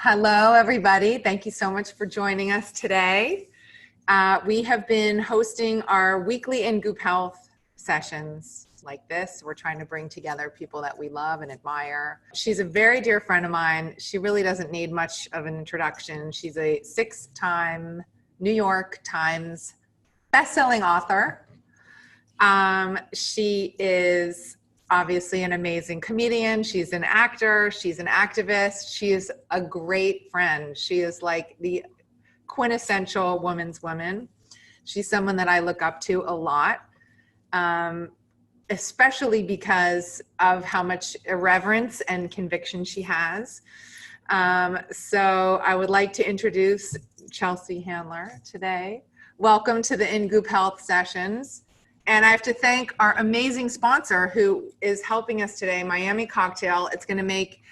Hello, everybody. Thank you so much for joining us today. We have been hosting our weekly In Goop Health sessions like this. We're trying to bring together people that we love and admire. She's a very dear friend of mine. She really doesn't need much of an introduction. She's a 6-time New York Times bestselling author. She is obviously an amazing comedian. She's an actor. She's an activist. She is a great friend. She is like the quintessential woman's woman. She's someone that I look up to a lot, especially because of how much irreverence and conviction she has. So I would like to introduce Chelsea Handler today. Welcome to the In Goop Health sessions. And I have to thank our amazing sponsor who is helping us today, Miami Cocktail. It's going to make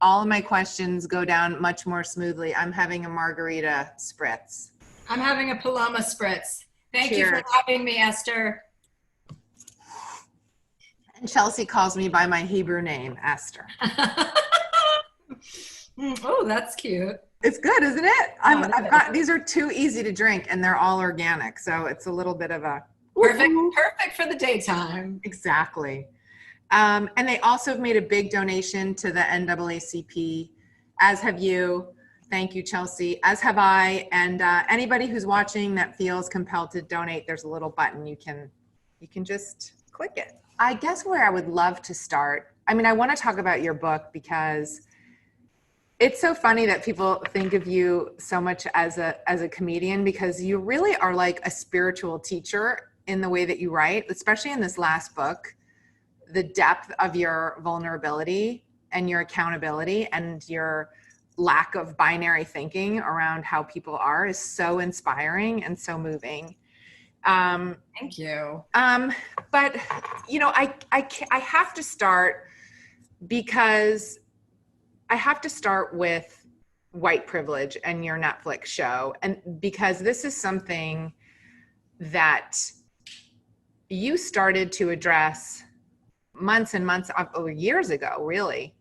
all of my questions go down much more smoothly. I'm having a margarita spritz. I'm having a Paloma spritz. Thank Cheers. you for having me, Esther. And Chelsea calls me by my Hebrew name, Esther. Oh, that's cute. It's good, isn't it? I've got, these are too easy to drink and they're all organic. So it's a little bit of a Perfect for the daytime. Exactly. And they also have made a big donation to the NAACP, as have you. Thank you, Chelsea, as have I. And anybody who's watching that feels compelled to donate, there's a little button. You can just click it. I guess where I would love to start, I mean, I want to talk about your book because it's so funny that people think of you so much as a comedian, because you really are like a spiritual teacher in the way that you write, especially in this last book. The depth of your vulnerability and your accountability and your lack of binary thinking around how people are is so inspiring and so moving. Thank you. But you know, I have to start because I have to start with white privilege and your Netflix show, and because this is something that you started to address months and months or years ago, really.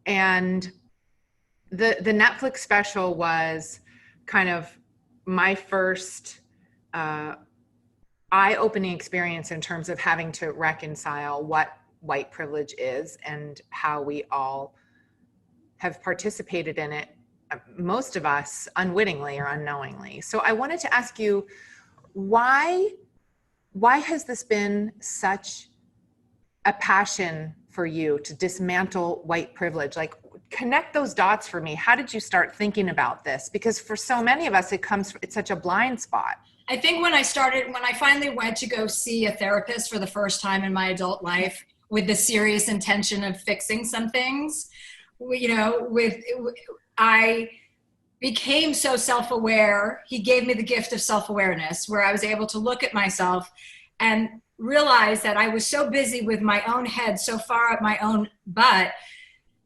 And the Netflix special was kind of my first eye-opening experience in terms of having to reconcile what white privilege is and how we all have participated in it, most of us unwittingly or unknowingly. So I wanted to ask you, why has this been such a passion for you to dismantle white privilege? Like, connect those dots for me. How did you start thinking about this? Because for so many of us, it's such a blind spot. I think when I finally went to go see a therapist for the first time in my adult life with the serious intention of fixing some things, I became so self-aware. He gave me the gift of self-awareness, where I was able to look at myself and realize that I was so busy with my own head, so far up my own butt,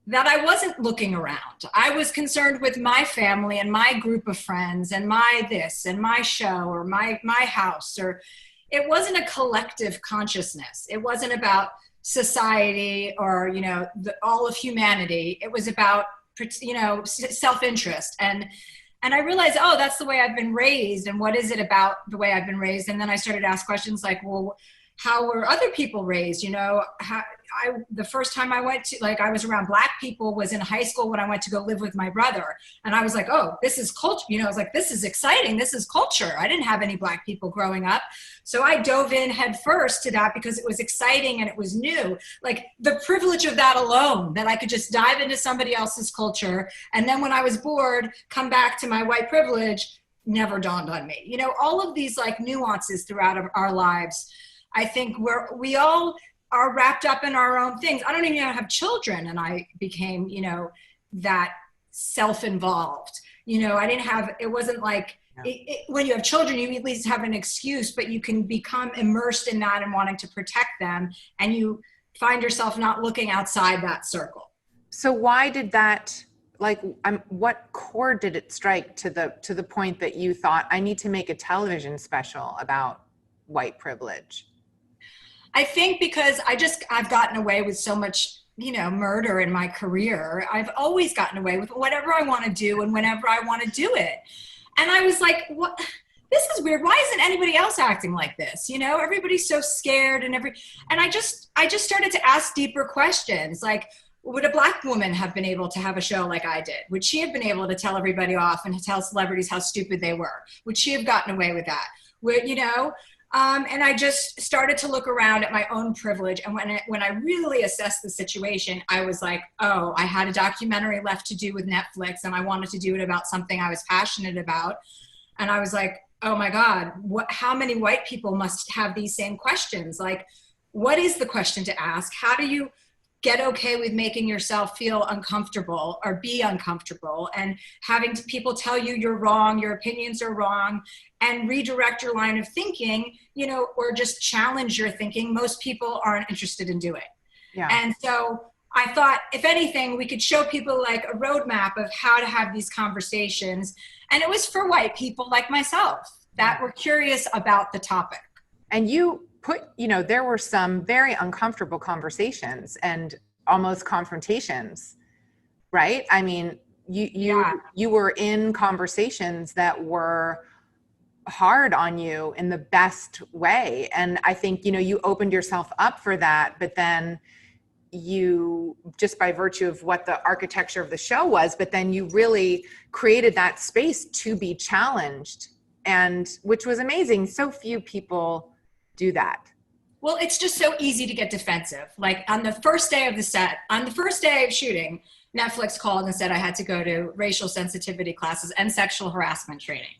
that I wasn't looking around. I was concerned with my family and my group of friends and my this and my show or my house. Or it wasn't a collective consciousness. It wasn't about society or, all of humanity. It was about, self-interest. And I realized, oh, that's the way I've been raised. And what is it about the way I've been raised? And then I started to ask questions like, well, how were other people raised? The first time I went to, I was around Black people was in high school when I went to go live with my brother. And I was like, oh, this is culture. I was like, this is exciting. This is culture. I didn't have any Black people growing up. So I dove in head first to that because it was exciting and it was new. Like, the privilege of that alone, that I could just dive into somebody else's culture. And then when I was bored, come back to my white privilege, never dawned on me. All of these nuances throughout our lives, I think we all are wrapped up in our own things. I don't even have children, and I became, that self-involved. I didn't have, it wasn't like, when you have children, you at least have an excuse, but you can become immersed in that and wanting to protect them, and you find yourself not looking outside that circle. So why did that, what chord did it strike to the point that you thought, I need to make a television special about white privilege? I think because I've gotten away with so much murder in my career. I've always gotten away with whatever I want to do and whenever I want to do it. And I was like, what? This is weird. Why isn't anybody else acting like this? Everybody's so scared and I just started to ask deeper questions. Like, would a Black woman have been able to have a show like I did? Would she have been able to tell everybody off and to tell celebrities how stupid they were? Would she have gotten away with that? And I just started to look around at my own privilege. And when I really assessed the situation, I was like, oh, I had a documentary left to do with Netflix and I wanted to do it about something I was passionate about. And I was like, oh my God, how many white people must have these same questions? Like, what is the question to ask? How do you get okay with making yourself feel uncomfortable or be uncomfortable and having people tell you you're wrong, your opinions are wrong, and redirect your line of thinking, or just challenge your thinking? Most people aren't interested in doing. Yeah. And so I thought, if anything, we could show people like a roadmap of how to have these conversations. And it was for white people like myself that were curious about the topic. And you put, there were some very uncomfortable conversations and almost confrontations, right? I mean, you were in conversations that were hard on you in the best way. And I think, you opened yourself up for that, but then you, just by virtue of what the architecture of the show was, but then you really created that space to be challenged, and which was amazing. So few people do that. Well, it's just so easy to get defensive. Like on the first day of the set, on the first day of shooting, Netflix called and said I had to go to racial sensitivity classes and sexual harassment training.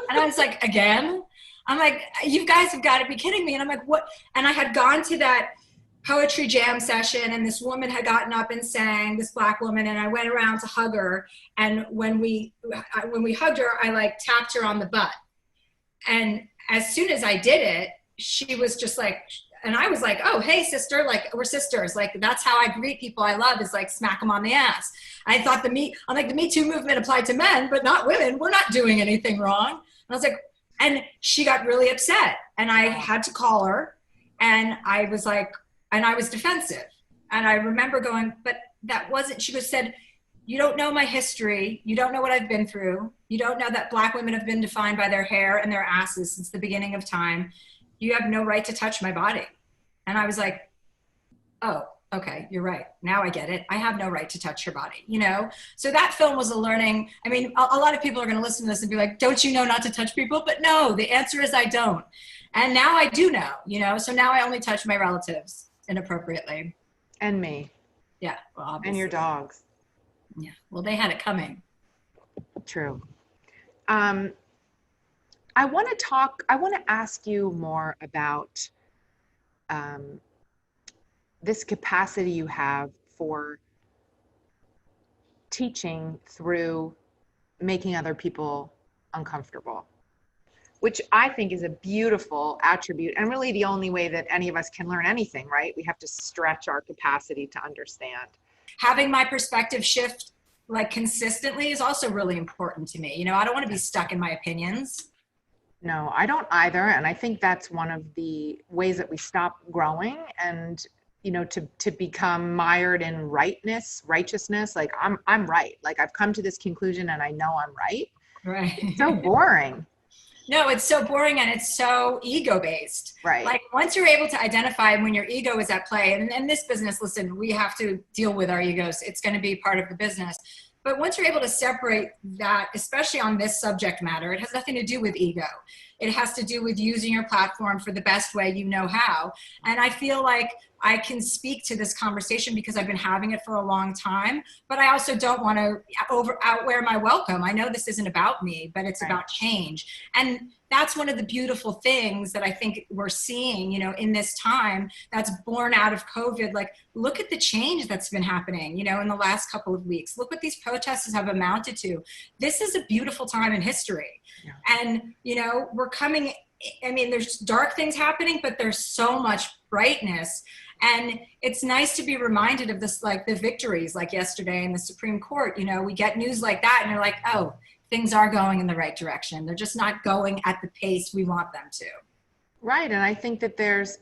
And I was like, again? I'm like, you guys have got to be kidding me. And I'm like, what? And I had gone to that poetry jam session and this woman had gotten up and sang, this Black woman, and I went around to hug her. And when we hugged her, I like tapped her on the butt. And as soon as I did it, she was just like, and I was like, oh, hey, sister, like, we're sisters. Like, that's how I greet people I love, is like smack them on the ass. I thought the Me Too movement applied to men, but not women. We're not doing anything wrong. And I was like, and she got really upset. And I had to call her. And I was like, and I was defensive. And I remember going, but that wasn't, she just said, you don't know my history. You don't know what I've been through. You don't know that Black women have been defined by their hair and their asses since the beginning of time. You have no right to touch my body. And I was like, oh, okay, you're right. Now I get it. I have no right to touch your body, So that film was a learning. I mean, a lot of people are going to listen to this and be like, don't you know not to touch people? But no, the answer is I don't. And now I do know, So now I only touch my relatives inappropriately. And me. Yeah, well, obviously. And your dogs. Yeah, well, they had it coming. True. I want to ask you more about this capacity you have for teaching through making other people uncomfortable, which I think is a beautiful attribute and really the only way that any of us can learn anything, right? We have to stretch our capacity to understand. Having my perspective shift like consistently is also really important to me. I don't want to be stuck in my opinions. No, I don't either. And I think that's one of the ways that we stop growing and, to become mired in righteousness. Like I'm right. Like I've come to this conclusion and I know I'm right. Right. It's so boring. No, it's so boring and it's so ego-based. Right. Like once you're able to identify when your ego is at play, and in this business, listen, we have to deal with our egos. It's going to be part of the business. But once you're able to separate that, especially on this subject matter, it has nothing to do with ego. It has to do with using your platform for the best way you know how. And I feel like I can speak to this conversation because I've been having it for a long time, but I also don't want to outwear my welcome. I know this isn't about me, but it's about change. And that's one of the beautiful things that I think we're seeing, in this time that's born out of COVID. Like, look at the change that's been happening, in the last couple of weeks. Look what these protests have amounted to. This is a beautiful time in history. Yeah. And, we're coming, there's dark things happening, but there's so much brightness. And it's nice to be reminded of this, like the victories, like yesterday in the Supreme Court. We get news like that and you're like, oh, things are going in the right direction. They're just not going at the pace we want them to. Right. And I think that there's,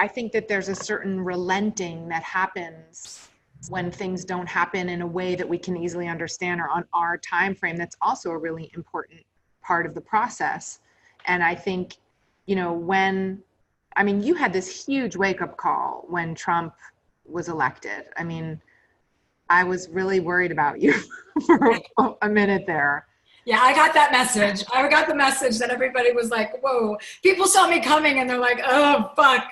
I think that there's a certain relenting that happens when things don't happen in a way that we can easily understand or on our time frame. That's also a really important part of the process. And I think, you know, you had this huge wake-up call when Trump was elected. I mean, I was really worried about you for a minute there. Yeah, I got that message. I got the message that everybody was like, whoa, people saw me coming and they're like, oh, fuck.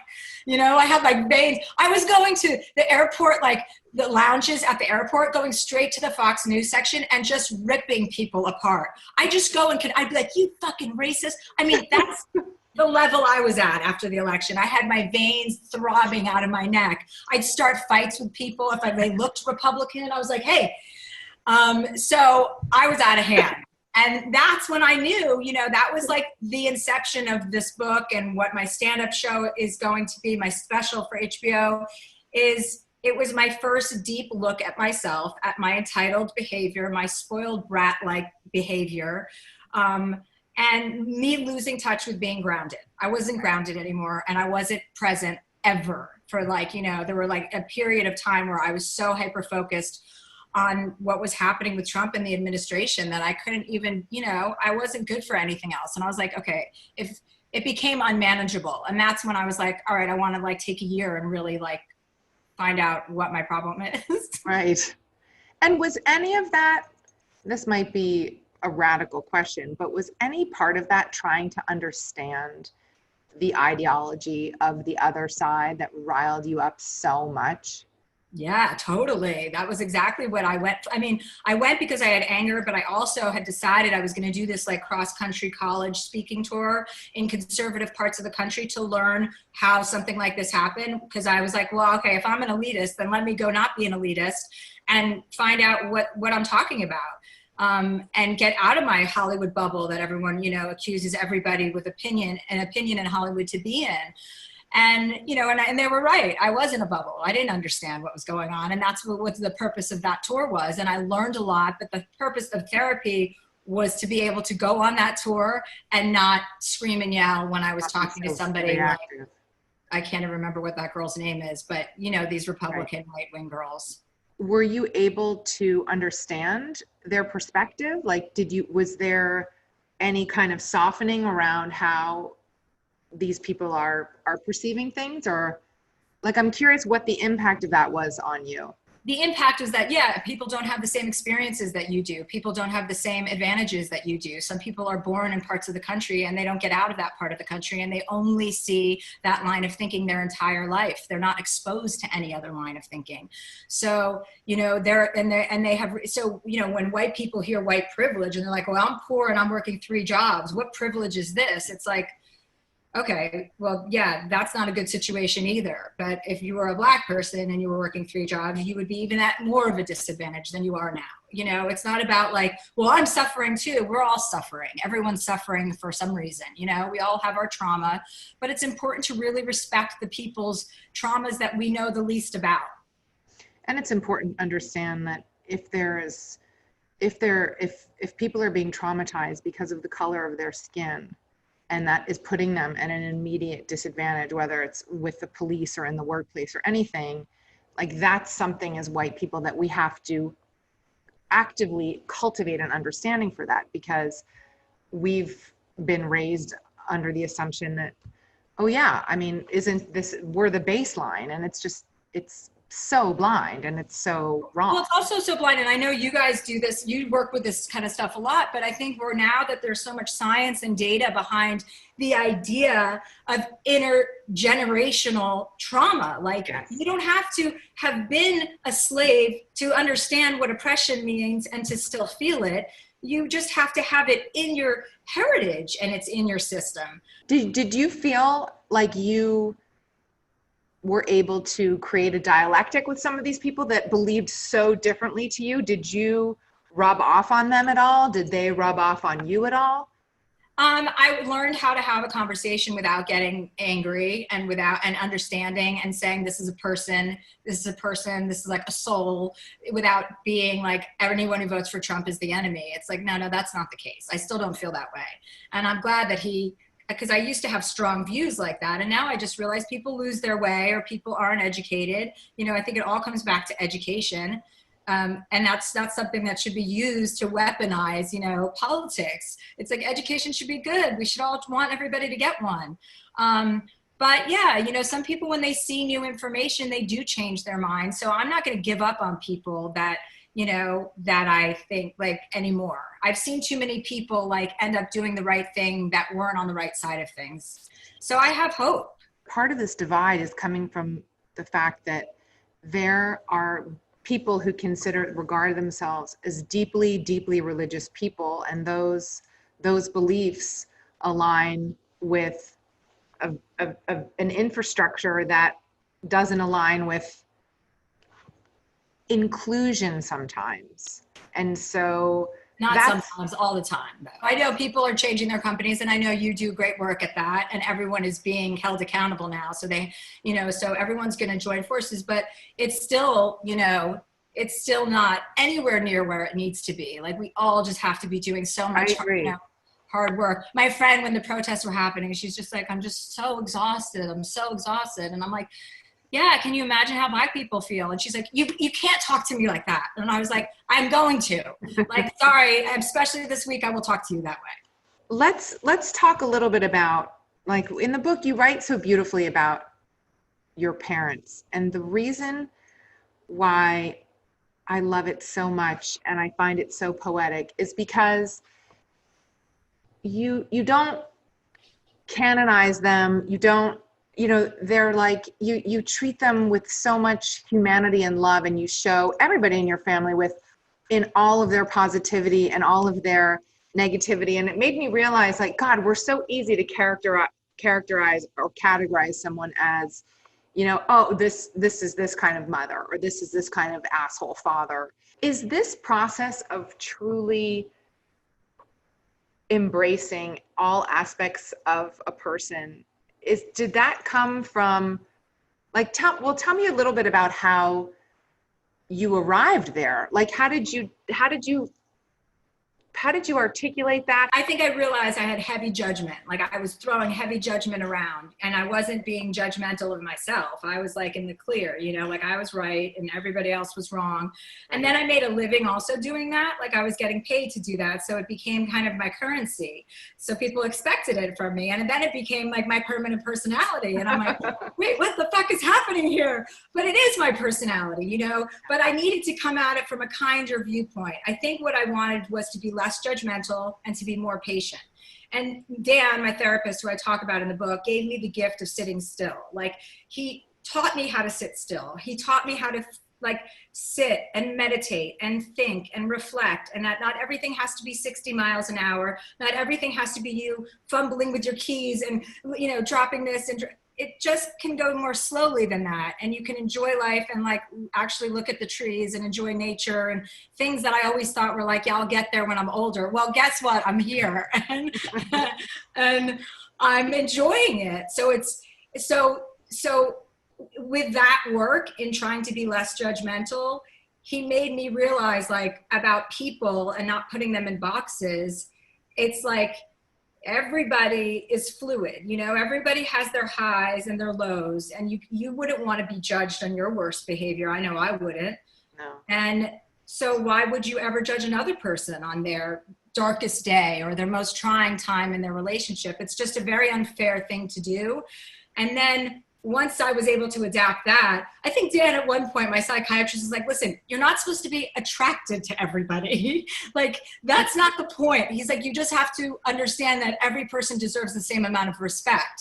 You know, I had like veins. I was going to the airport, like the lounges at the airport, going straight to the Fox News section and just ripping people apart. I just go and I'd be like, you fucking racist. I mean, that's the level I was at after the election. I had my veins throbbing out of my neck. I'd start fights with people. If they looked Republican, I was like, hey. So I was out of hand. And that's when I knew, you know, that was like the inception of this book and what my stand-up show is going to be, my special for HBO, is it was my first deep look at myself, at my entitled behavior, my spoiled brat-like behavior, and me losing touch with being grounded. I wasn't grounded anymore, and I wasn't present ever for like, you know, there were like a period of time where I was so hyper-focused on what was happening with Trump and the administration that I couldn't even, you know, I wasn't good for anything else. And I was like, okay, if it became unmanageable. And that's when I was like, all right, I want to like take a year and really like find out what my problem is. Right. And was any of that, this might be a radical question, but was any part of that trying to understand the ideology of the other side that riled you up so much? Yeah, totally. That was exactly what I went. I mean, I went because I had anger, but I also had decided I was going to do this like cross-country college speaking tour in conservative parts of the country to learn how something like this happened. Because I was like, well, okay, if I'm an elitist, then let me go not be an elitist and find out what I'm talking about. And get out of my Hollywood bubble that everyone, you know, accuses everybody with an opinion in Hollywood to be in. And, you know, and they were right. I was in a bubble. I didn't understand what was going on. And that's what the purpose of that tour was. And I learned a lot, but the purpose of therapy was to be able to go on that tour and not scream and yell when I was talking to somebody like, I can't even remember what that girl's name is, but, you know, these Republican right-wing girls. Were you able to understand their perspective? Like, was there any kind of softening around how these people are perceiving things? Or like, I'm curious what the impact of that was on you. The impact is that, yeah, people don't have the same experiences that you do. People don't have the same advantages that you do. Some people are born in parts of the country and they don't get out of that part of the country and they only see that line of thinking their entire life. They're not exposed to any other line of thinking. So, you know, so, you know, when white people hear white privilege and they're like, well, I'm poor and I'm working 3 jobs. What privilege is this? It's like, okay, well, yeah, that's not a good situation either. But if you were a Black person and you were working 3 jobs, you would be even at more of a disadvantage than you are now. You know, it's not about like, well, I'm suffering too. We're all suffering. Everyone's suffering for some reason. You know, we all have our trauma, but it's important to really respect the people's traumas that we know the least about. And it's important to understand that if people are being traumatized because of the color of their skin, and that is putting them at an immediate disadvantage, whether it's with the police or in the workplace or anything, like that's something as white people that we have to actively cultivate an understanding for that, because we've been raised under the assumption that, oh yeah, I mean, we're the baseline, and it's so blind and it's so wrong. Well, it's also so blind. And I know you guys do this, you work with this kind of stuff a lot, but I think now that there's so much science and data behind the idea of intergenerational trauma, like you don't have to have been a slave to understand what oppression means and to still feel it. You just have to have it in your heritage and it's in your system. Did you feel like you were able to create a dialectic with some of these people that believed so differently to you? Did you rub off on them at all? Did they rub off on you at all? I learned how to have a conversation without getting angry and understanding and saying, this is a person, this is like a soul, without being like, anyone who votes for Trump is the enemy. It's like, no, that's not the case. I still don't feel that way. And I'm glad that he because I used to have strong views like that. And now I just realize people lose their way or people aren't educated. You know, I think it all comes back to education. And that's something that should be used to weaponize, you know, politics. It's like education should be good. We should all want everybody to get one. But yeah, you know, some people, when they see new information, they do change their mind. So I'm not going to give up on people that, you know, that I think like anymore. I've seen too many people like end up doing the right thing that weren't on the right side of things. So I have hope. Part of this divide is coming from the fact that there are people who regard themselves as deeply, deeply religious people, and those beliefs align with an infrastructure that doesn't align with inclusion sometimes. And so not sometimes, all the time though. I know people are changing their companies, and I know you do great work at that, and everyone is being held accountable now. So they, you know, so everyone's going to join forces, but it's still, you know, it's still not anywhere near where it needs to be. Like we all just have to be doing so much hard work. My friend, when the protests were happening, she's just like, I'm just so exhausted. I'm so exhausted. And I'm like, yeah, can you imagine how Black people feel? And she's like, you can't talk to me like that. And I was like, I'm going to. Like, sorry, especially this week, I will talk to you that way. Let's talk a little bit about, like in the book, you write so beautifully about your parents. And the reason why I love it so much and I find it so poetic is because you don't canonize them. You don't, you know, they're like, you treat them with so much humanity and love, and you show everybody in your family in all of their positivity and all of their negativity. And it made me realize, like, God, we're so easy to characterize or categorize someone as, you know, oh, this is this kind of mother, or this is this kind of asshole father. Is this process of truly embracing all aspects of a person, did that come from, like, tell me a little bit about how you arrived there. Like, how did you articulate that? I think I realized I had heavy judgment. Like I was throwing heavy judgment around, and I wasn't being judgmental of myself. I was like in the clear, you know, like I was right and everybody else was wrong. And then I made a living also doing that. Like I was getting paid to do that. So it became kind of my currency. So people expected it from me. And then it became like my permanent personality. And I'm like, wait, what the fuck is happening here? But it is my personality, you know, but I needed to come at it from a kinder viewpoint. I think what I wanted was to be less judgmental and to be more patient. And Dan, my therapist, who I talk about in the book, gave me the gift of sitting still. Like he taught me how to sit still. He taught me how to like sit and meditate and think and reflect, and that not everything has to be 60 miles an hour. Not everything has to be you fumbling with your keys and, you know, dropping this, and it just can go more slowly than that. And you can enjoy life and like actually look at the trees and enjoy nature and things that I always thought were like, yeah, I'll get there when I'm older. Well, guess what? I'm here and, and I'm enjoying it. So it's, so with that work in trying to be less judgmental, he made me realize like about people and not putting them in boxes. It's like, everybody is fluid, you know, everybody has their highs and their lows, and you wouldn't want to be judged on your worst behavior. I know I wouldn't. No. And so why would you ever judge another person on their darkest day or their most trying time in their relationship? It's just a very unfair thing to do. And then once I was able to adapt that, I think Dan, at one point, my psychiatrist was like, listen, you're not supposed to be attracted to everybody. Like, that's not the point. He's like, you just have to understand that every person deserves the same amount of respect.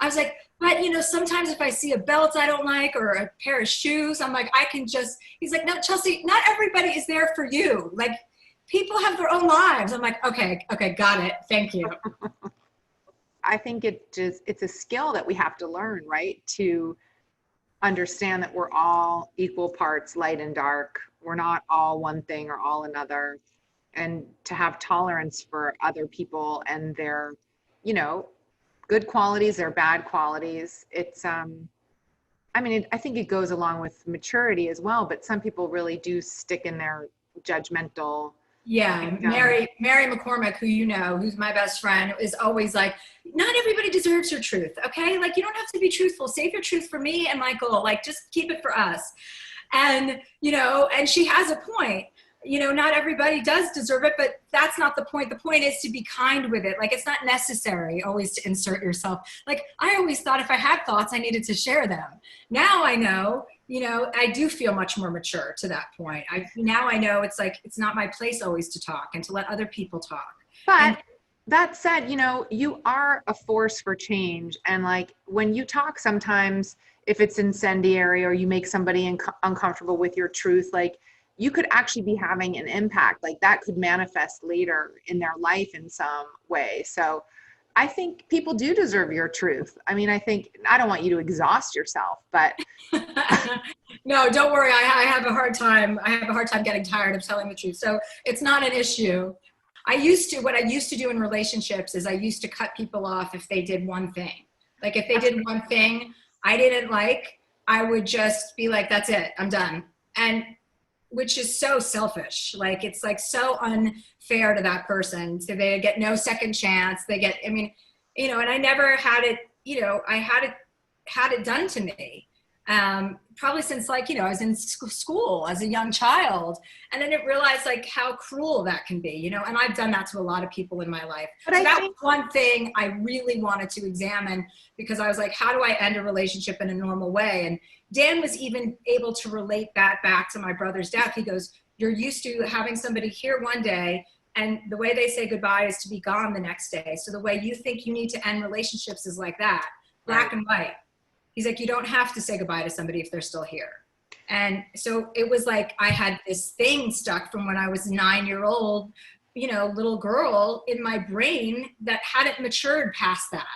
I was like, but you know, sometimes if I see a belt I don't like or a pair of shoes, I'm like, I can just, he's like, no, Chelsea, not everybody is there for you. Like, people have their own lives. I'm like, okay, got it. Thank you. I think it's a skill that we have to learn, right? To understand that we're all equal parts, light and dark. We're not all one thing or all another. And to have tolerance for other people and their, you know, good qualities, their bad qualities. It's, I think it goes along with maturity as well, but some people really do stick in their judgmental Yeah, Mary McCormick, who you know, who's my best friend, is always like, not everybody deserves your truth, okay? Like, you don't have to be truthful. Save your truth for me and Michael. Like, just keep it for us. And, you know, and she has a point. You know, not everybody does deserve it, but that's not the point. The point is to be kind with it. Like, it's not necessary always to insert yourself. Like, I always thought if I had thoughts, I needed to share them. Now I know, you know, I do feel much more mature to that point. Now I know it's like, it's not my place always to talk and to let other people talk. But that said, you know, you are a force for change. And like, when you talk sometimes, if it's incendiary or you make somebody uncomfortable with your truth, like, you could actually be having an impact. Like, that could manifest later in their life in some way. So I think people do deserve your truth. I mean, I don't want you to exhaust yourself, but. No, don't worry. I have a hard time. I have a hard time getting tired of telling the truth. So it's not an issue. What I used to do in relationships is I used to cut people off if they did one thing. Like, if they did one thing I didn't like, I would just be like, that's it, I'm done. And which is so selfish. Like, it's like so unfair to that person. So they get no second chance. They get, I mean, you know, and I never had it, you know, I had it done to me. Probably since, like, you know, I was in school as a young child, and then it realized like how cruel that can be, you know, and I've done that to a lot of people in my life. But so that was one thing I really wanted to examine, because I was like, how do I end a relationship in a normal way? And Dan was even able to relate that back to my brother's death. He goes, you're used to having somebody here one day, and the way they say goodbye is to be gone the next day. So the way you think you need to end relationships is like that, black and white. He's like, you don't have to say goodbye to somebody if they're still here. And so it was like, I had this thing stuck from when I was 9-year-old, you know, little girl in my brain that hadn't matured past that.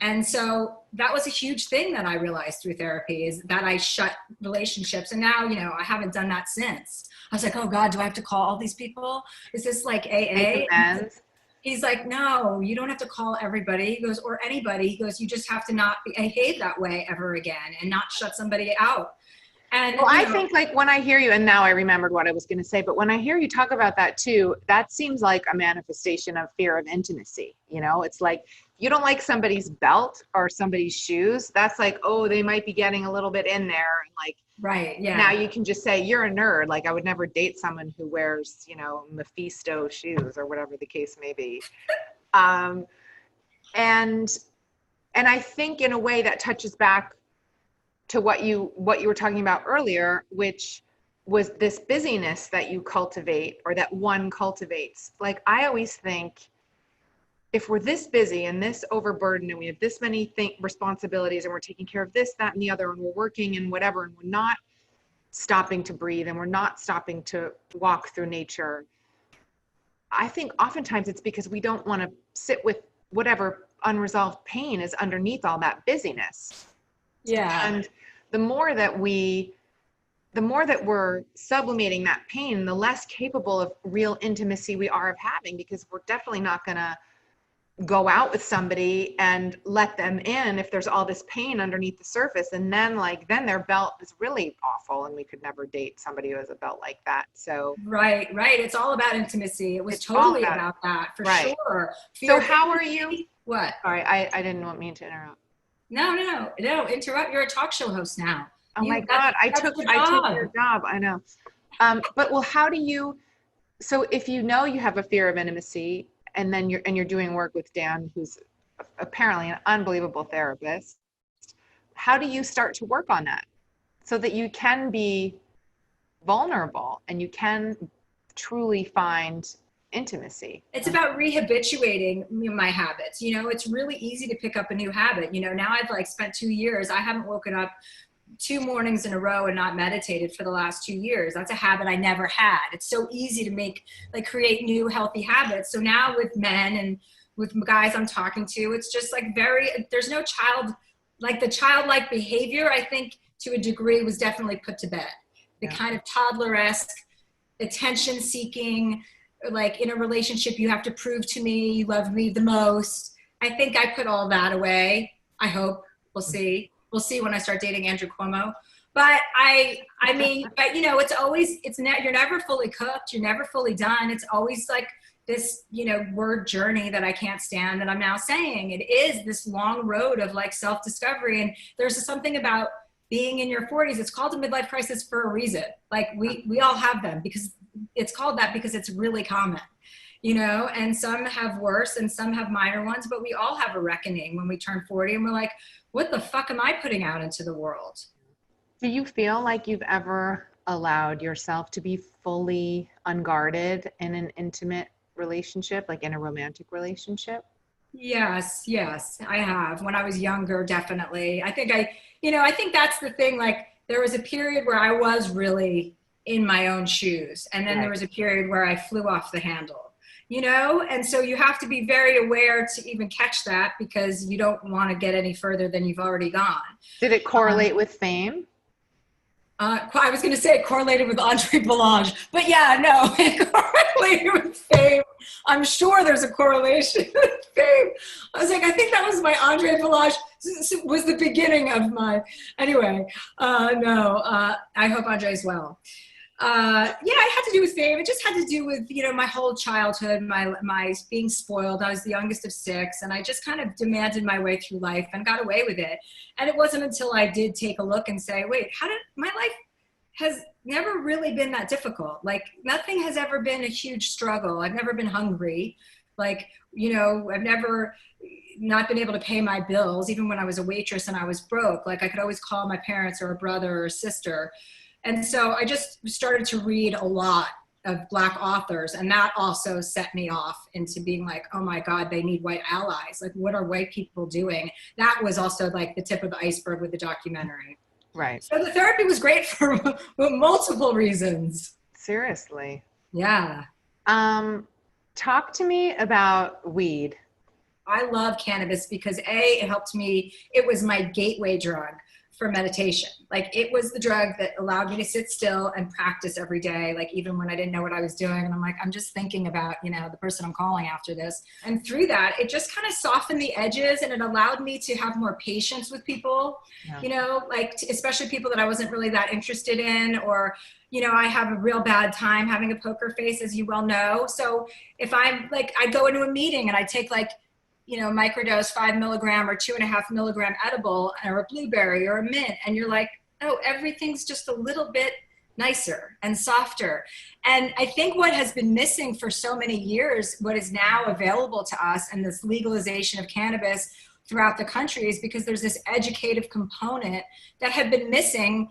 And so that was a huge thing that I realized through therapy, is that I shut relationships. And now, you know, I haven't done that since. I was like, oh God, do I have to call all these people? Is this like AA? He's like, no, you don't have to call everybody. He goes, or anybody. He goes, you just have to not behave that way ever again and not shut somebody out. And well, I think, like, when I hear you, and now I remembered what I was going to say, but when I hear you talk about that too, that seems like a manifestation of fear of intimacy. You know, it's like, you don't like somebody's belt or somebody's shoes. That's like, oh, they might be getting a little bit in there. And like, right. Yeah. Now you can just say, you're a nerd. Like, I would never date someone who wears, you know, Mephisto shoes or whatever the case may be. And I think in a way that touches back to what you were talking about earlier, which was this busyness that you cultivate, or that one cultivates. Like, I always think, if we're this busy and this overburdened and we have this many responsibilities, and we're taking care of this, that, and the other, and we're working and whatever, and we're not stopping to breathe, and we're not stopping to walk through nature, I think oftentimes it's because we don't want to sit with whatever unresolved pain is underneath all that busyness. Yeah. And the more that we're sublimating that pain, the less capable of real intimacy we are of having, because we're definitely not going to go out with somebody and let them in if there's all this pain underneath the surface. And then then their belt is really awful, and we could never date somebody who has a belt like that. So right. It's all about intimacy. It was totally about that, for sure. So how are you? What? Sorry, I didn't mean to interrupt. No, interrupt. You're a talk show host now. Oh my God, I took your job. I know. But well, how do you, so if you know you have a fear of intimacy, and then you're doing work with Dan, who's apparently an unbelievable therapist, how do you start to work on that so that you can be vulnerable and you can truly find intimacy? It's about rehabituating my habits. You know, it's really easy to pick up a new habit. You know, now I've spent 2 years, I haven't woken up 2 mornings in a row and not meditated for the last 2 years. That's a habit I never had. It's so easy to create new healthy habits. So now with men and with guys I'm talking to, it's just there's no the childlike behavior, I think to a degree was definitely put to bed. The kind of toddler-esque attention seeking, like in a relationship, you have to prove to me you love me the most. I think I put all that away. I hope. We'll see. We'll see when I start dating Andrew Cuomo. But I mean, but you know, you're never fully cooked. You're never fully done. It's always like this, you know, word journey that I can't stand, that I'm now saying. It is this long road of like self-discovery. And there's something about being in your 40s. It's called a midlife crisis for a reason. Like we all have them, because it's called that because it's really common, you know, and some have worse and some have minor ones, but we all have a reckoning when we turn 40 and we're like, what the fuck am I putting out into the world? Do you feel like you've ever allowed yourself to be fully unguarded in an intimate relationship, like in a romantic relationship? Yes, I have. When I was younger, definitely. I think that's the thing. Like, there was a period where I was really in my own shoes. And then there was a period where I flew off the handle, you know? And so you have to be very aware to even catch that, because you don't want to get any further than you've already gone. Did it correlate with fame? I was going to say it correlated with Andre Ballange, but yeah, no, it correlated with fame. I'm sure there's a correlation with fame. I was like, I think that was my Andre Ballange was the beginning of my, anyway, I hope Andre's well. Yeah, it had to do with fame. It just had to do with, you know, my whole childhood, my being spoiled. I was the youngest of 6, and I just kind of demanded my way through life and got away with it. And it wasn't until I did take a look and say, wait, my life has never really been that difficult. Like, nothing has ever been a huge struggle. I've never been hungry. Like, you know, I've never not been able to pay my bills, even when I was a waitress and I was broke. Like, I could always call my parents or a brother or a sister. And so I just started to read a lot of Black authors, and that also set me off into being like, oh my God, they need white allies. Like, what are white people doing? That was also like the tip of the iceberg with the documentary. Right. So the therapy was great for multiple reasons. Seriously. Yeah. Talk to me about weed. I love cannabis because it helped me. It was my gateway drug for meditation. Like, it was the drug that allowed me to sit still and practice every day. Like, even when I didn't know what I was doing, and I'm like, I'm just thinking about, you know, the person I'm calling after this. And through that, it just kind of softened the edges, and it allowed me to have more patience with people, you know, like especially people that I wasn't really that interested in, or, you know, I have a real bad time having a poker face, as you well know. So if I'm like, I go into a meeting and I take like, you know, microdose 5 milligram or 2.5 milligram edible, or a blueberry or a mint, and you're like, oh, everything's just a little bit nicer and softer. And I think what has been missing for so many years, what is now available to us, and this legalization of cannabis throughout the country, is because there's this educative component that had been missing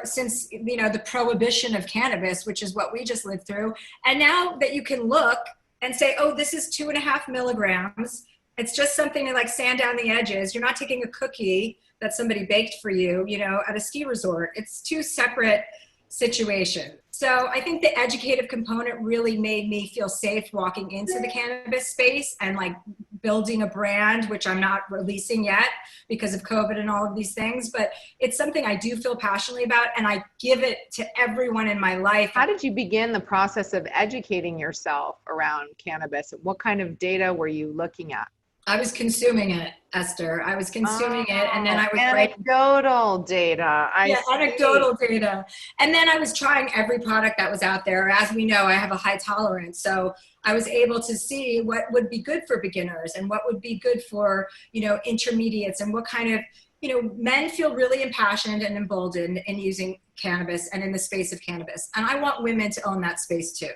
since, you know, the prohibition of cannabis, which is what we just lived through. And now that you can look and say, oh, this is 2.5 milligrams. It's just something to like sand down the edges. You're not taking a cookie that somebody baked for you, you know, at a ski resort. It's 2 separate situations. So I think the educative component really made me feel safe walking into the cannabis space and like building a brand, which I'm not releasing yet because of COVID and all of these things, but it's something I do feel passionately about, and I give it to everyone in my life. How did you begin the process of educating yourself around cannabis? What kind of data were you looking at? I was consuming it, Esther. I was consuming it, and then I was anecdotal data. Anecdotal data. And then I was trying every product that was out there. As we know, I have a high tolerance, so I was able to see what would be good for beginners and what would be good for, you know, intermediates, and what kind of, you know, men feel really impassioned and emboldened in using cannabis and in the space of cannabis. And I want women to own that space too.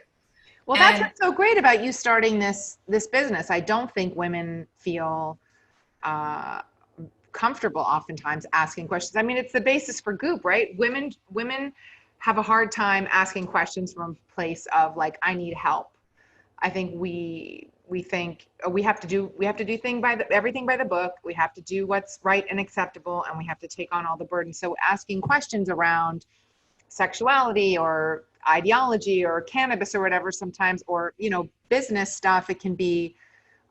Well, that's what's so great about you starting this business. I don't think women feel comfortable oftentimes asking questions. I mean, it's the basis for Goop, right? Women have a hard time asking questions from a place of like, I need help. I think we think we have to do everything by the book. We have to do what's right and acceptable, and we have to take on all the burden. So asking questions around sexuality or ideology or cannabis or whatever sometimes, or, you know, business stuff, it can be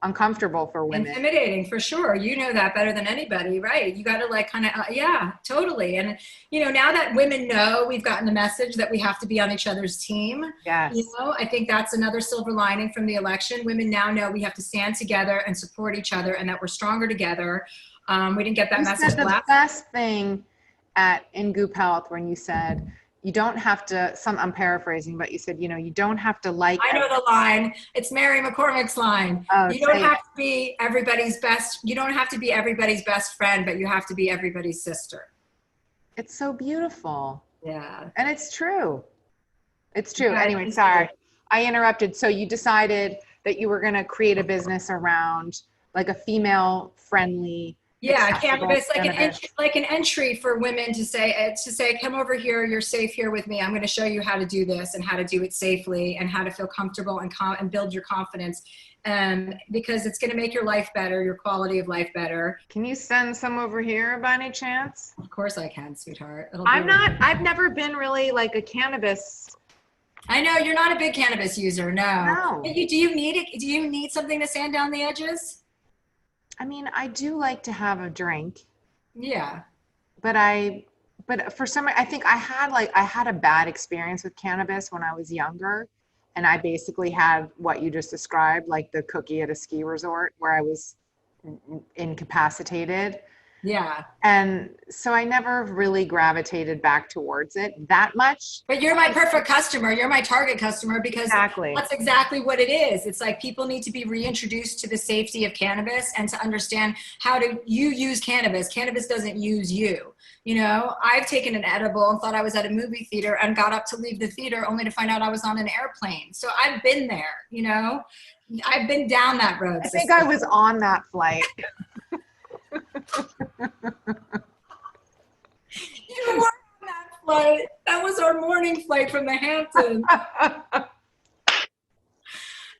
uncomfortable for women. Intimidating, for sure. You know that better than anybody, right? You got to like kind of, yeah, totally. And, you know, now that women know, we've gotten the message that we have to be on each other's team. Yes. You know, I think that's another silver lining from the election. Women now know we have to stand together and support each other, and that we're stronger together. We didn't get that message last. The best thing in Goop Health when you said, you don't have to, I'm paraphrasing, but you said, you don't have to like. I know the line. It's Mary McCormick's line. Oh, you don't have to be everybody's best. You don't have to be everybody's best friend, but you have to be everybody's sister. It's so beautiful. Yeah. And it's true. It's true. Anyway, sorry, I interrupted. So you decided that you were going to create a business around like a female friendly. Yeah, cannabis, like an entry for women to say, come over here, you're safe here with me. I'm going to show you how to do this and how to do it safely and how to feel comfortable and build your confidence. Because it's going to make your life better, your quality of life better. Can you send some over here by any chance? Of course I can, sweetheart. I've never been really like a cannabis. I know you're not a big cannabis user. No. Do you need it? Do you need something to sand down the edges? I mean, I do like to have a drink. Yeah. But for some, I think I had a bad experience with cannabis when I was younger. And I basically had what you just described, like the cookie at a ski resort where I was incapacitated. Yeah. And so I never really gravitated back towards it that much. But you're my perfect customer. You're my target customer because that's exactly what it is. It's like people need to be reintroduced to the safety of cannabis and to understand how you use cannabis. Cannabis doesn't use you. I've taken an edible and thought I was at a movie theater and got up to leave the theater only to find out I was on an airplane. So I've been there, I've been down that road. I think I was on that flight. You were on that flight. That was our morning flight from the Hamptons.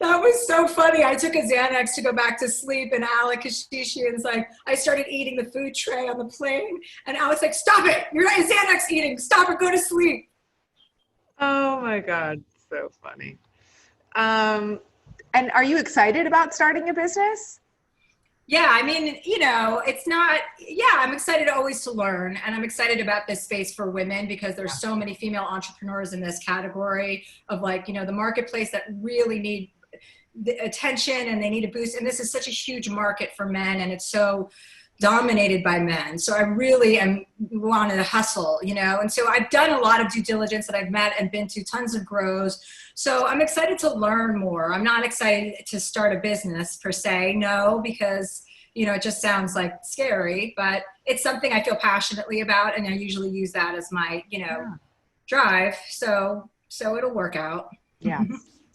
That was so funny. I took a Xanax to go back to sleep, and Alec Kashishian's like, I started eating the food tray on the plane, and Alec's like, stop it! You're not Xanax eating. Stop it. Go to sleep. Oh my God, so funny. And are you excited about starting a business? Yeah, I mean, I'm excited always to learn, and I'm excited about this space for women because there's so many female entrepreneurs in this category of the marketplace that really need the attention and they need a boost. And this is such a huge market for men and it's so dominated by men. So I really want to hustle, and so I've done a lot of due diligence that I've met and been to tons of grows. So I'm excited to learn more. I'm not excited to start a business per se, no, because, it just sounds like scary, but it's something I feel passionately about. And I usually use that as my, drive. So it'll work out. Yeah,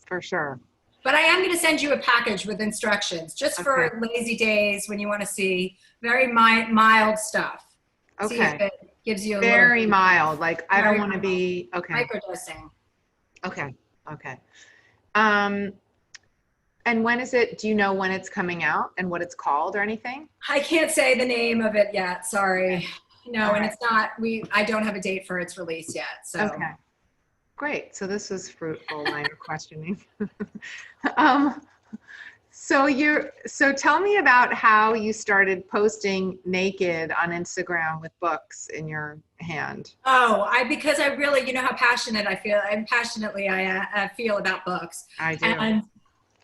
for sure. But I am going to send you a package with instructions just for lazy days when you want to see very mild stuff. Okay. See if it gives you a very mild. Like I don't want to be microdosing. Okay. And when is it? Do you know when it's coming out and what it's called or anything? I can't say the name of it yet. Sorry. No, and it's not. I don't have a date for its release yet. So. Okay. Great. So this was fruitful line of questioning. So tell me about how you started posting naked on Instagram with books in your hand. Oh, because I really, how passionate I feel. I feel about books. I do. And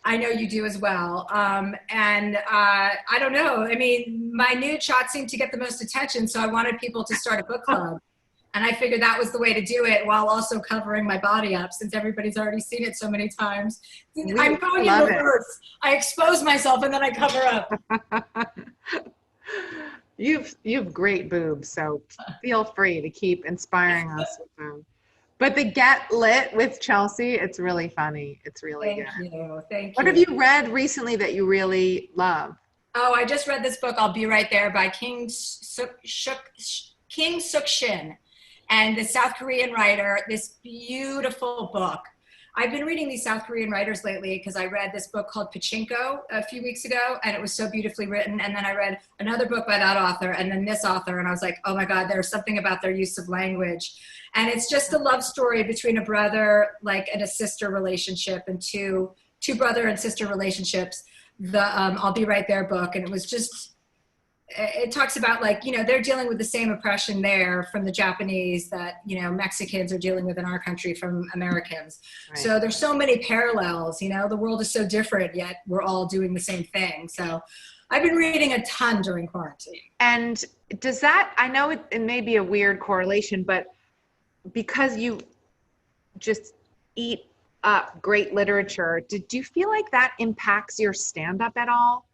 I know you do as well. I don't know. I mean, my nude shot seemed to get the most attention, so I wanted people to start a book club. And I figured that was the way to do it while also covering my body up since everybody's already seen it so many times. I'm going in reverse. I expose myself and then I cover up. You've great boobs, so feel free to keep inspiring us with them. But the Get Lit with Chelsea, it's really funny. It's really good. Thank you. Thank you. What have you read recently that you really love? Oh, I just read this book, I'll Be Right There, by Kim Suk-shin. And the South Korean writer, this beautiful book. I've been reading these South Korean writers lately because I read this book called Pachinko a few weeks ago, and it was so beautifully written. And then I read another book by that author, and then this author, and I was like, oh my God, there's something about their use of language. And it's just a love story between a brother, and a sister relationship, and two brother and sister relationships. The I'll Be Right There book, and it was just it talks about like, you know, they're dealing with the same oppression there from the Japanese that, you know, Mexicans are dealing with in our country from Americans. Right. So there's so many parallels, you know, the world is so different, yet we're all doing the same thing. So I've been reading a ton during quarantine. And does that, I know it may be a weird correlation, but because you just eat up great literature, did you feel like that impacts your stand-up at all?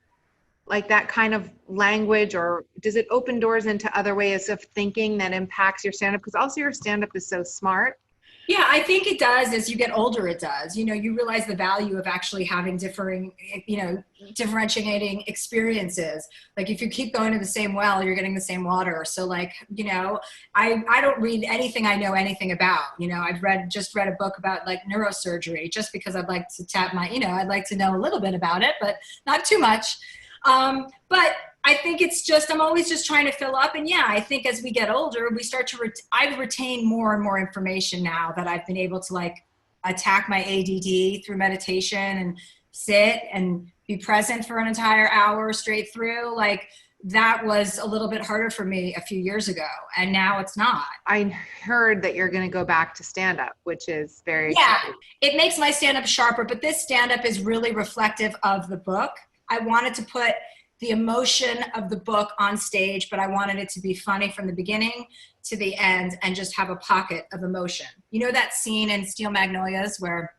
Like that kind of language, or does it open doors into other ways of thinking that impacts your stand-up? Because also your stand-up is so smart. Yeah, I think it does. As you get older, it does. You know, you realize the value of actually having differentiating experiences. Like if you keep going to the same well, you're getting the same water. So like, you know, I don't read anything I know anything about. You know, I've just read a book about like neurosurgery just because I'd like to tap my, you know, I'd like to know a little bit about it, but not too much. But I think it's just, I'm always just trying to fill up. And yeah, I think as we get older, we start to, I've retained more and more information now that I've been able to like attack my ADD through meditation and sit and be present for an entire hour straight through. Like that was a little bit harder for me a few years ago. And now it's not. I heard that you're going to go back to stand-up, which is very exciting. It makes my stand-up sharper, but this stand-up is really reflective of the book. I wanted to put the emotion of the book on stage, but I wanted it to be funny from the beginning to the end and just have a pocket of emotion. You know that scene in Steel Magnolias where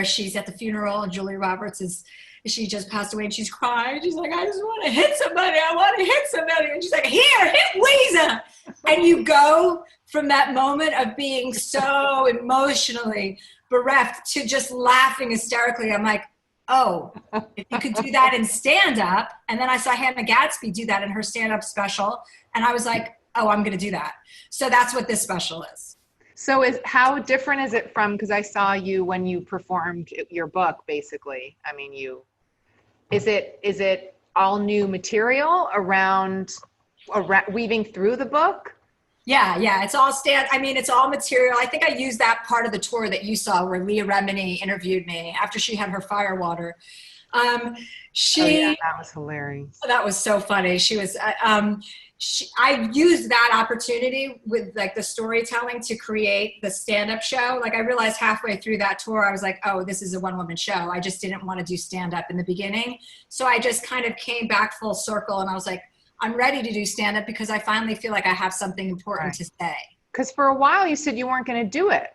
she's at the funeral and Julia Roberts she just passed away and she's crying. She's like, I just want to hit somebody. I want to hit somebody. And she's like, here, hit Weezer. And you go from that moment of being so emotionally bereft to just laughing hysterically. I'm like, oh, if you could do that in stand-up. And then I saw Hannah Gadsby do that in her stand-up special. And I was like, oh, I'm going to do that. So that's what this special is. So how different is it from, because I saw you when you performed your book, basically. I mean, is it all new material around weaving through the book? Yeah, it's all it's all material. I think I used that part of the tour that you saw where Leah Remini interviewed me after she had her firewater. That was hilarious. That was so funny. She was, I used that opportunity with like the storytelling to create the stand-up show. Like I realized halfway through that tour, I was like, oh, this is a one-woman show. I just didn't want to do stand-up in the beginning. So I just kind of came back full circle and I was like, I'm ready to do stand-up because I finally feel like I have something important to say. Because for a while you said you weren't going to do it.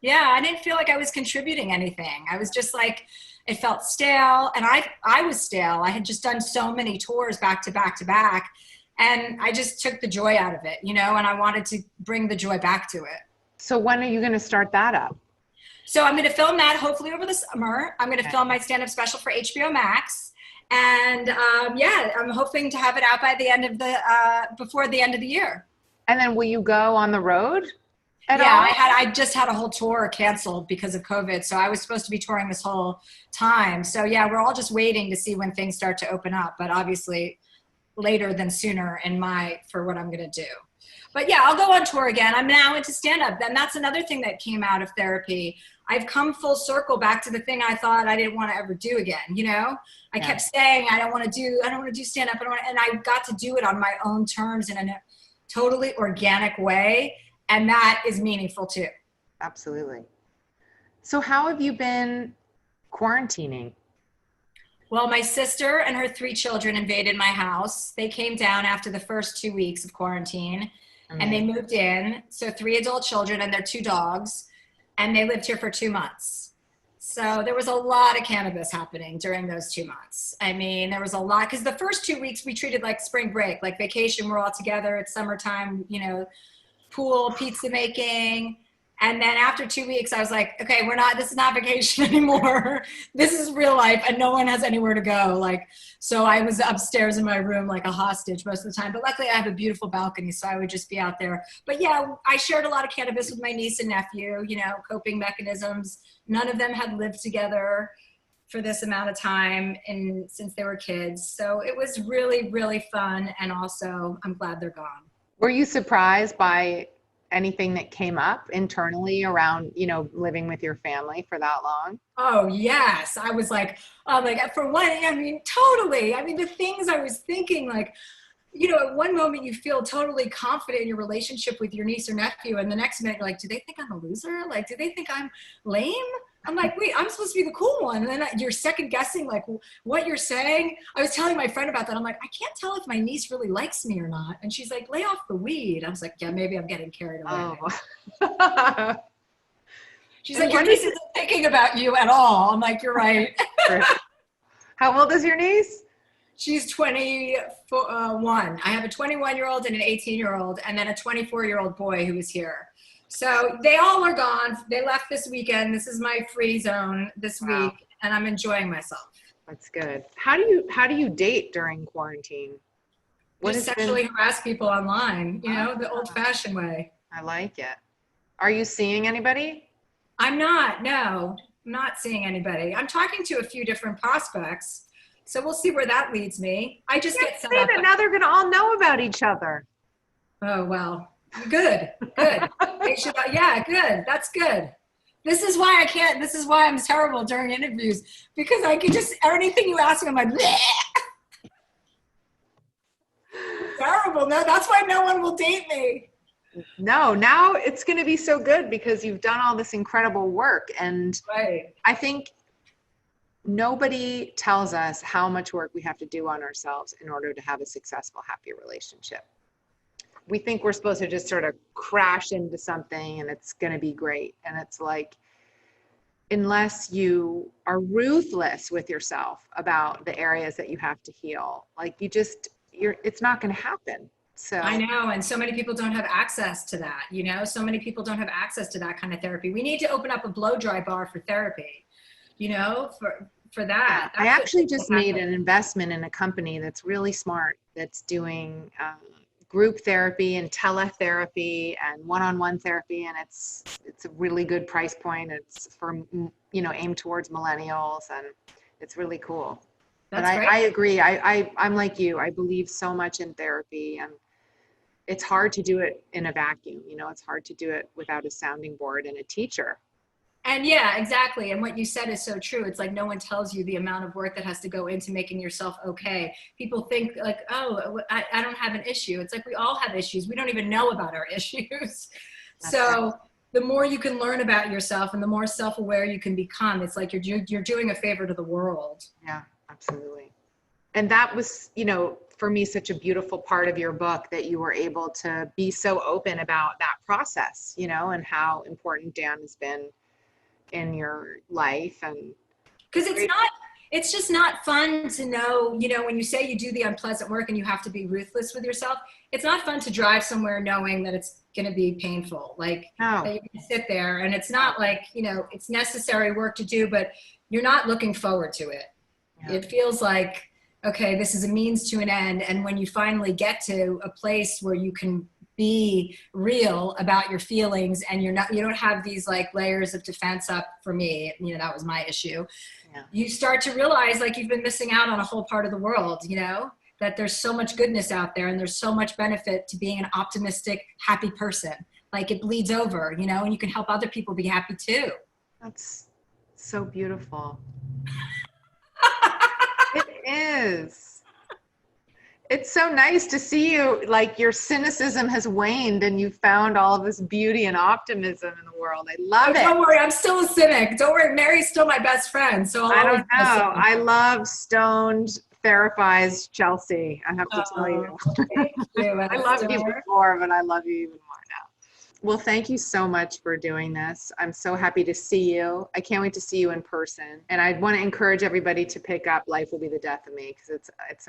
Yeah, I didn't feel like I was contributing anything. I was just like, it felt stale, and I was stale. I had just done so many tours back to back to back, and I just took the joy out of it, you know, and I wanted to bring the joy back to it. So when are you going to start that up? So I'm going to film that hopefully over the summer. I'm going to film my stand-up special for HBO Max. And I'm hoping to have it out by the end of before the end of the year. And then will you go on the road at all? I just had a whole tour canceled because of COVID. So I was supposed to be touring this whole time. So yeah, we're all just waiting to see when things start to open up, but obviously later than sooner for what I'm going to do. But yeah, I'll go on tour again. I'm now into stand-up. And that's another thing that came out of therapy. I've come full circle back to the thing I thought I didn't want to ever do again. You know, I kept saying, I don't want to do stand-up. And I got to do it on my own terms in a totally organic way. And that is meaningful too. Absolutely. So how have you been quarantining? Well, my sister and her 3 children invaded my house. They came down after the first 2 weeks of quarantine and they moved in. So 3 adult children and their 2 dogs. And they lived here for 2 months. So there was a lot of cannabis happening during those 2 months. I mean, there was a lot, because the first 2 weeks we treated like spring break, like vacation. We're all together. It's summertime, you know, pool, pizza making. And then after 2 weeks, I was like, okay, this is not vacation anymore. This is real life and no one has anywhere to go. Like, so I was upstairs in my room like a hostage most of the time, but luckily I have a beautiful balcony. So I would just be out there. But yeah, I shared a lot of cannabis with my niece and nephew, you know, coping mechanisms. None of them had lived together for this amount of time since they were kids. So it was really, really fun. And also I'm glad they're gone. Were you surprised by anything that came up internally around, you know, living with your family for that long? Oh yes. I was like, for one, I mean, totally. I mean, the things I was thinking, like, you know, at one moment you feel totally confident in your relationship with your niece or nephew, and the next minute you're like, do they think I'm a loser? Like, do they think I'm lame? I'm like, wait, I'm supposed to be the cool one. And then you're second guessing like what you're saying. I was telling my friend about that. I'm like, I can't tell if my niece really likes me or not. And she's like, lay off the weed. I was like, yeah, maybe I'm getting carried away. Oh. She's like, your niece isn't thinking about you at all. I'm like, you're right. How old is your niece? She's 21. I have a 21-year-old and an 18-year-old, and then a 24-year-old boy who is here. So they all are gone. They left this weekend. This is my free zone this week, and I'm enjoying myself. That's good. How do you date during quarantine? Just sexually harass people online, you know, the old-fashioned way. I like it. Are you seeing anybody? I'm not. No, I'm not seeing anybody. I'm talking to a few different prospects, so we'll see where that leads me. I just get set up. Now they're going to all know about each other. Oh, well. Good. They should, yeah, good. That's good. This is why I'm terrible during interviews, because I can just, anything you ask me, I'm like, bleh. Terrible. No, that's why no one will date me. No, now it's going to be so good because you've done all this incredible work. And right. I think nobody tells us how much work we have to do on ourselves in order to have a successful, happy relationship. We think we're supposed to just sort of crash into something and it's going to be great. And it's like, unless you are ruthless with yourself about the areas that you have to heal, like it's not going to happen. So I know. And so many people don't have access to that. You know, so many people don't have access to that kind of therapy. We need to open up a blow dry bar for therapy, you know, for that. I actually just made an investment in a company that's really smart, that's doing group therapy and teletherapy and one-on-one therapy, and it's a really good price point. It's for, you know, aimed towards millennials, and it's really cool. But I agree. I'm like you. I believe so much in therapy, and it's hard to do it in a vacuum. You know, it's hard to do it without a sounding board and a teacher. And yeah, exactly. And what you said is so true. It's like no one tells you the amount of work that has to go into making yourself okay. People think like, oh, I don't have an issue. It's like we all have issues. We don't even know about our issues. So the more you can learn about yourself and the more self-aware you can become, it's like you're doing a favor to the world. Yeah, absolutely. And that was, you know, for me, such a beautiful part of your book, that you were able to be so open about that process, you know, and how important Dan has been in your life. And because it's just not fun to know, you know, when you say you do the unpleasant work and you have to be ruthless with yourself, it's not fun to drive somewhere knowing that it's going to be painful. Like that you can sit there and it's not like, you know, it's necessary work to do, but you're not looking forward to it. Yeah. It feels like, okay, this is a means to an end. And when you finally get to a place where you can be real about your feelings and you don't have these like layers of defense up, for me, you know, that was my issue. Yeah. You start to realize like you've been missing out on a whole part of the world, you know, that there's so much goodness out there and there's so much benefit to being an optimistic, happy person. Like it bleeds over, you know, and you can help other people be happy too. That's so beautiful. It is. It's so nice to see you, like your cynicism has waned and you found all of this beauty and optimism in the world. I love it. Don't worry, I'm still a cynic. Don't worry, Mary's still my best friend. So I don't know. I love stoned, therapized Chelsea. I have to tell you. Thank you. I loved you before, but I love you even more now. Well, thank you so much for doing this. I'm so happy to see you. I can't wait to see you in person. And I want to encourage everybody to pick up Life Will Be the Death of Me, because it's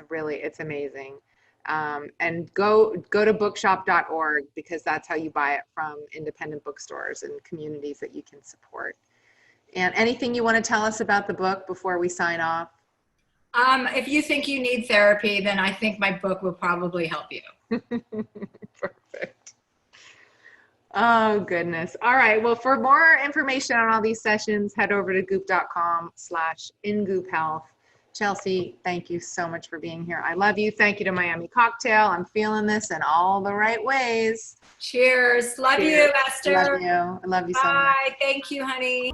amazing. And go to bookshop.org, because that's how you buy it, from independent bookstores and communities that you can support. And anything you want to tell us about the book before we sign off? If you think you need therapy, then I think my book will probably help you. Perfect. Oh, goodness. All right. Well, for more information on all these sessions, head over to goop.com/ingoophealth. Chelsea, thank you so much for being here. I love you. Thank you to Miami Cocktail. I'm feeling this in all the right ways. Cheers. Love Cheers. you, Esther. Love you. I love you so much. Bye. Thank you, honey.